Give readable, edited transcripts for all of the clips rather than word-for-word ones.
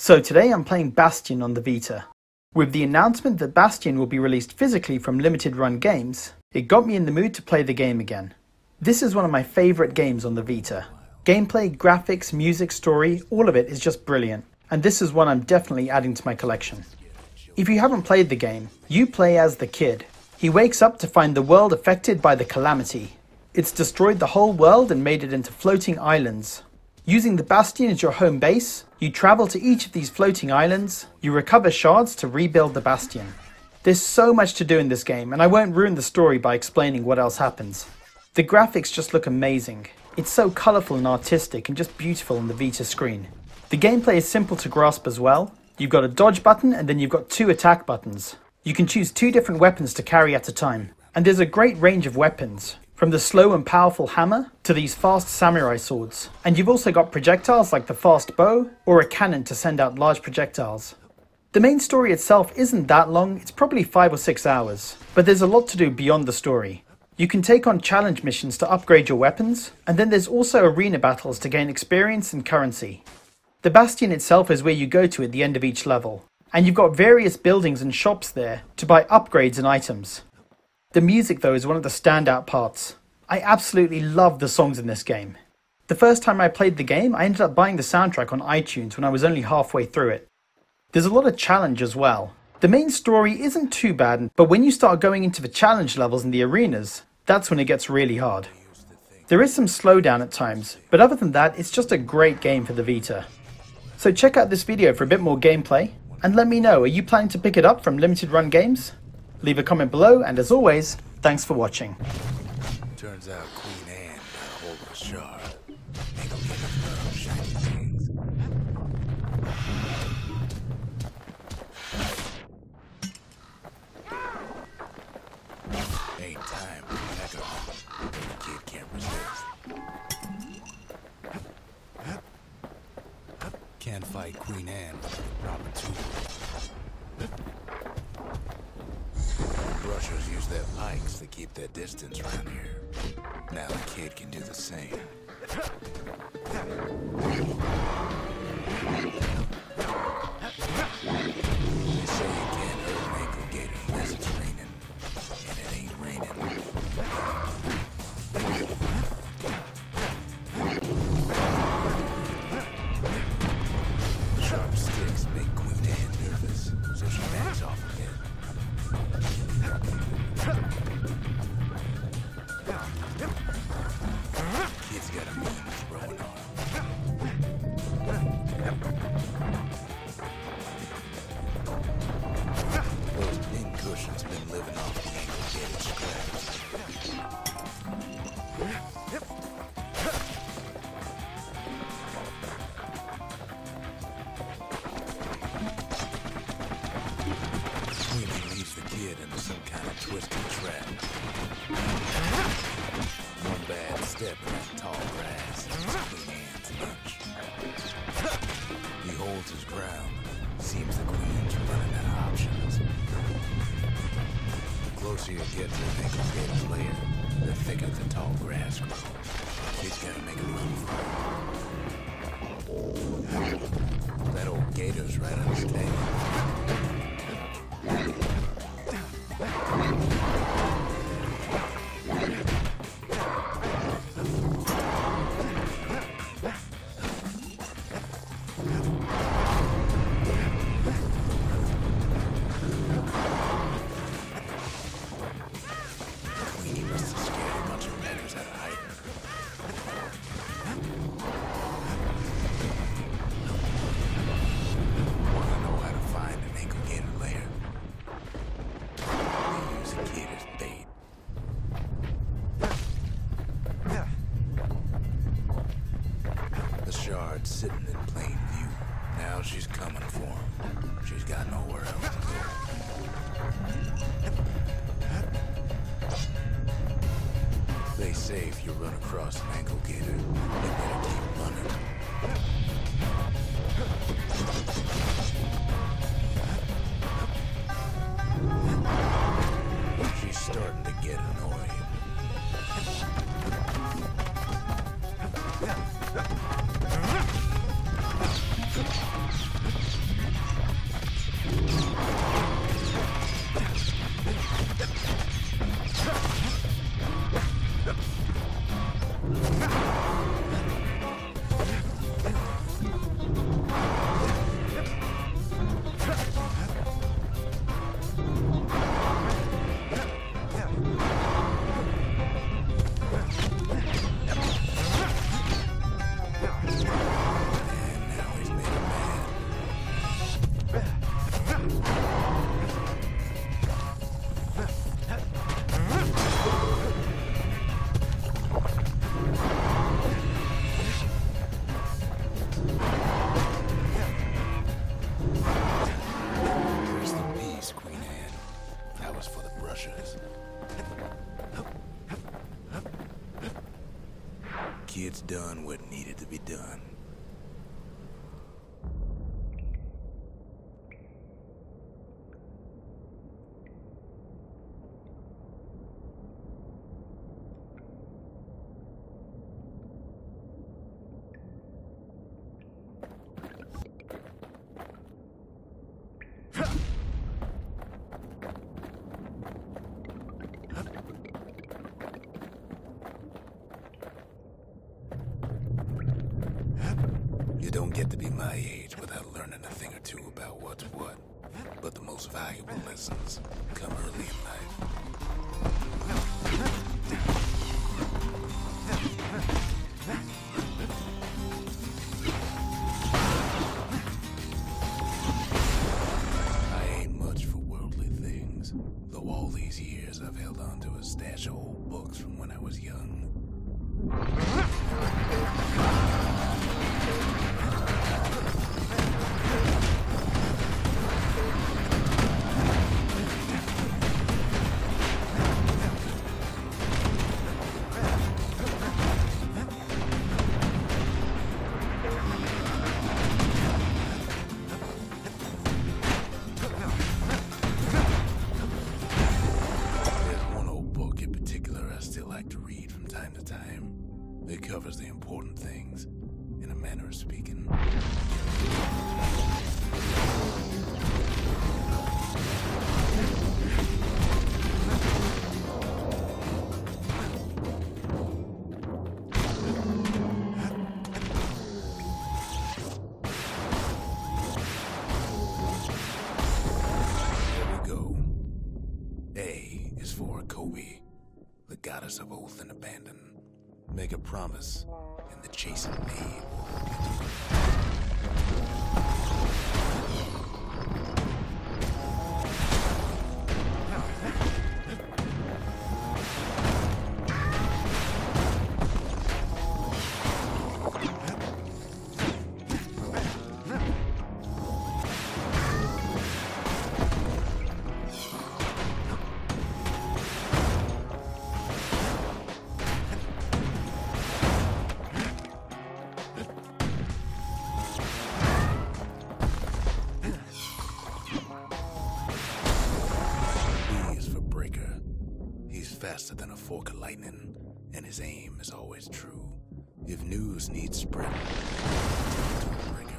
So today I'm playing Bastion on the Vita. With the announcement that Bastion will be released physically from limited run games, it got me in the mood to play the game again. This is one of my favourite games on the Vita. Gameplay, graphics, music, story, all of it is just brilliant, and this is one I'm definitely adding to my collection. If you haven't played the game, you play as the kid. He wakes up to find the world affected by the calamity. It's destroyed the whole world and made it into floating islands. Using the Bastion as your home base, you travel to each of these floating islands, you recover shards to rebuild the Bastion. There's so much to do in this game, and I won't ruin the story by explaining what else happens. The graphics just look amazing. It's so colourful and artistic and just beautiful on the Vita screen. The gameplay is simple to grasp as well. You've got a dodge button and then you've got 2 attack buttons. You can choose 2 different weapons to carry at a time. And there's a great range of weapons, from the slow and powerful hammer to these fast samurai swords. And you've also got projectiles like the fast bow or a cannon to send out large projectiles. The main story itself isn't that long, it's probably 5 or 6 hours, but there's a lot to do beyond the story. You can take on challenge missions to upgrade your weapons, and then there's also arena battles to gain experience and currency. The Bastion itself is where you go to at the end of each level, and you've got various buildings and shops there to buy upgrades and items. The music though is one of the standout parts. I absolutely love the songs in this game. The first time I played the game, I ended up buying the soundtrack on iTunes when I was only halfway through it. There's a lot of challenge as well. The main story isn't too bad, but when you start going into the challenge levels in the arenas, that's when it gets really hard. There is some slowdown at times, but other than that, it's just a great game for the Vita. So check out this video for a bit more gameplay, and let me know, are you planning to pick it up from limited run games? Leave a comment below, and as always, thanks for watching. Turns out Queen Anne got a hold of a shard. Make them get her shiny things. Ain't time for a mega hunt. The kid can't resist. Can't fight Queen Anne with the proper tools. Brushers use their pikes to keep their distance around here. Now the kid can do the same. They say you can't hurt an ankle gator unless it's raining. And it ain't raining. Sharp sticks make Queen Anne nervous, so she backs off a bit. Kid's got a mean throwing arm. Those pin cushions been living off the ankle-gated scraps. Queenie leads the kid into some kind of twisted trap. One bad step in that tall grass and it's Queen Anne's lunch. He holds his ground. Seems the Queen's running out of options. The closer you get to an ankle-gated layer, the thicker the tall grass grows. Kid's gotta make a run for it. That old gator's right on his tail. Queenie must have scared a bunch of raiders out of hiding. Wanna know how to find an ankle gator lair? They use a kid as bait. The shard's sitting in plain view. Now she's coming for him. She's got nowhere else to go. They say if you run across an ankle gator, you better keep running. She's starting to get annoying. kid's done what needed to be done. You don't get to be my age without learning a thing or two about what's what. But the most valuable lessons come early in life. I ain't much for worldly things, though all these years I've held on to a stash of old books from when I was young. It covers the important things, in a manner of speaking. Here we go. A is for Kobe, the goddess of oath and abandon. Make a promise, and the chasing maid will look into it. Faster than a fork of lightning, and his aim is always true. If news needs spread, to a breaker.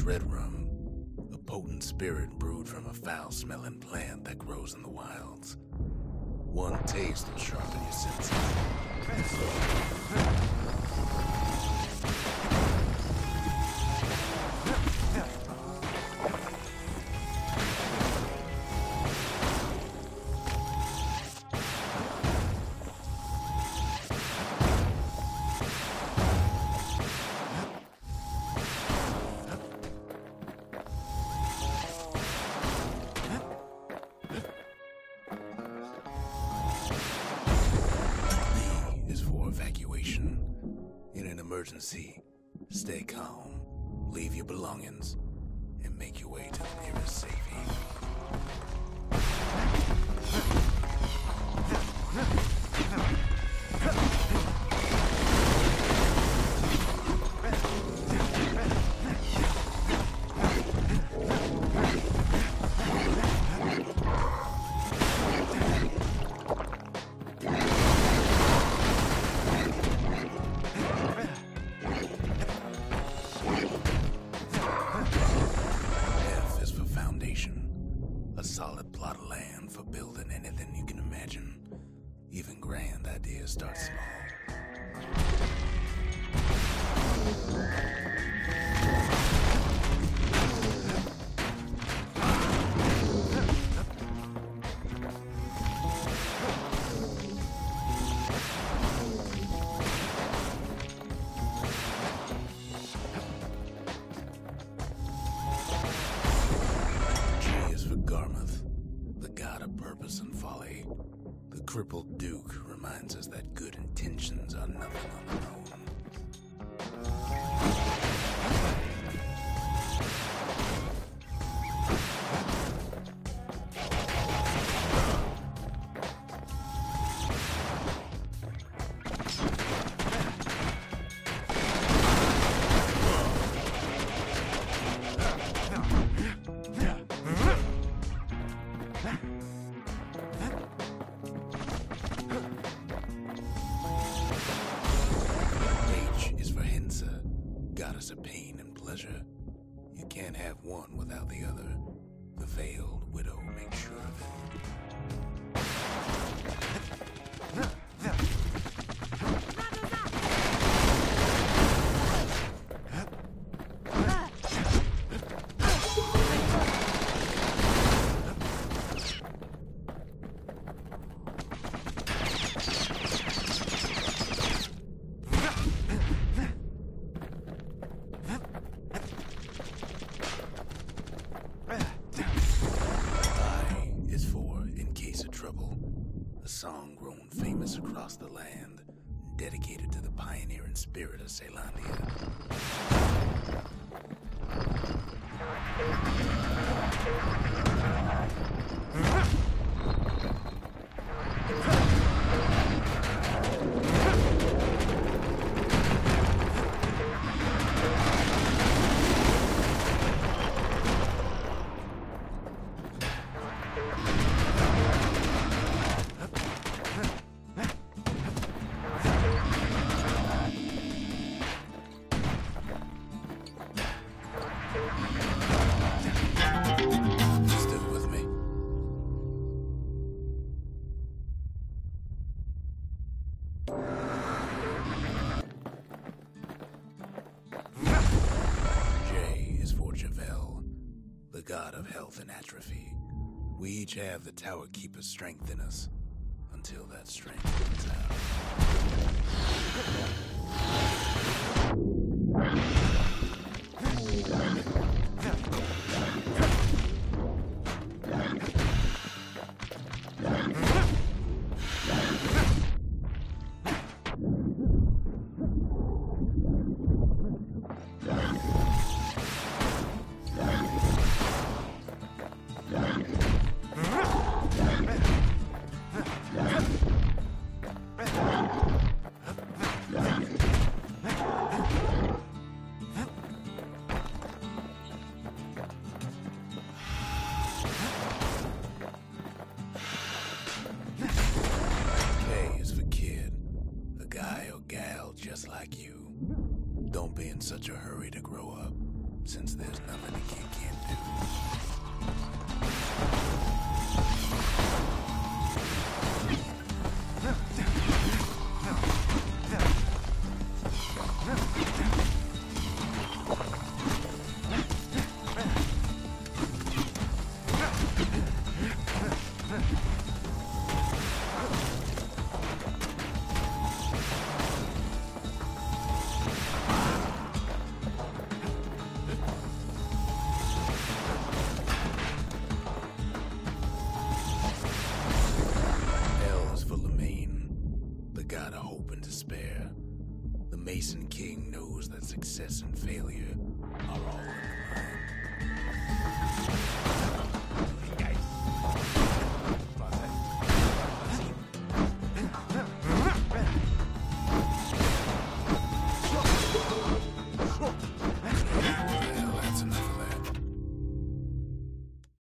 Red rum, a potent spirit brewed from a foul-smelling plant that grows in the wilds. One taste will sharpen your senses. Evacuation. In an emergency, stay calm, leave your belongings, and make your way to the nearest safe haven. to start small. The crippled Duke reminds us that good intentions are nothing on their own. Goddess of pain and pleasure. You can't have one without the other. The veiled widow makes sure of it. A song grown famous across the land, dedicated to the pioneering spirit of Celandia. The god of health and atrophy. We each have the Tower Keeper's strength in us, until that strength runs just like you. Don't be in such a hurry to grow up, since there's nothing a kid can't do. Mason King knows that success and failure are all